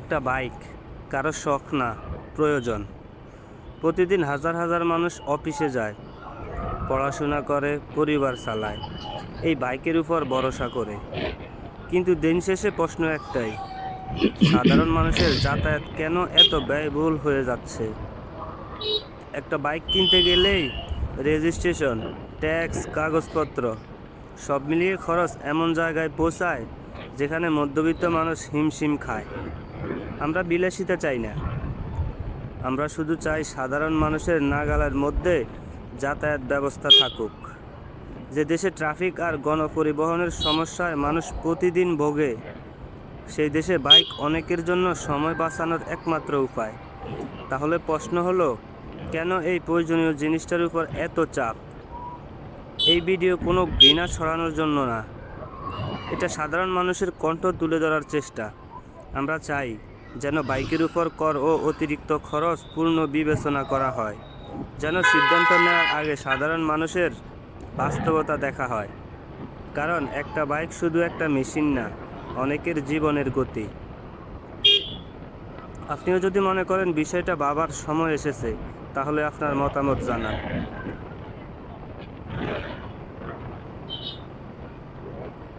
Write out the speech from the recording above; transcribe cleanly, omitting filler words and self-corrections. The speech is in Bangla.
একটা বাইক কারো শখ না, প্রয়োজন। প্রতিদিন হাজার হাজার মানুষ অফিসে যায়, পড়াশোনা করে, পরিবার চালায় এই বাইকের উপর ভরসা করে। কিন্তু দিন শেষে প্রশ্ন একটাই, সাধারণ মানুষের যাতায়াত কেন এত ব্যয়বহুল হয়ে যাচ্ছে? একটা বাইক কিনতে গেলেই রেজিস্ট্রেশন, ট্যাক্স, কাগজপত্র সব মিলিয়ে খরচ এমন জায়গায় পৌঁছায় যেখানে মধ্যবিত্ত মানুষ হিমশিম খায়। আমরা বিলাসিতা চাই না, আমরা শুধু চাই সাধারণ মানুষের নাগালের মধ্যে যাতায়াত ব্যবস্থা থাকুক। যে দেশে ট্রাফিক আর গণপরিবহনের সমস্যায় মানুষ প্রতিদিন ভোগে, সেই দেশে বাইক অনেকের জন্য সময় বাঁচানোর একমাত্র উপায়। তাহলে প্রশ্ন হলো, কেন এই প্রয়োজনীয় জিনিসটার উপর এত চাপ? এই ভিডিও কোনো ঘৃণা ছড়ানোর জন্য না, এটা সাধারণ মানুষের কণ্ঠ তুলে ধরার চেষ্টা। আমরা চাই যেন বাইকের উপর কর ও অতিরিক্ত খরচ পূর্ণ বিবেচনা করা হয়, যেন সিদ্ধান্ত নেওয়ার আগে সাধারণ মানুষের বাস্তবতা দেখা হয়। কারণ একটা বাইক শুধু একটা মেশিন না, অনেকের জীবনের গতি। আপনিও যদি মনে করেন বিষয়টা ভাবার সময় এসেছে, তাহলে আপনার মতামত জানান।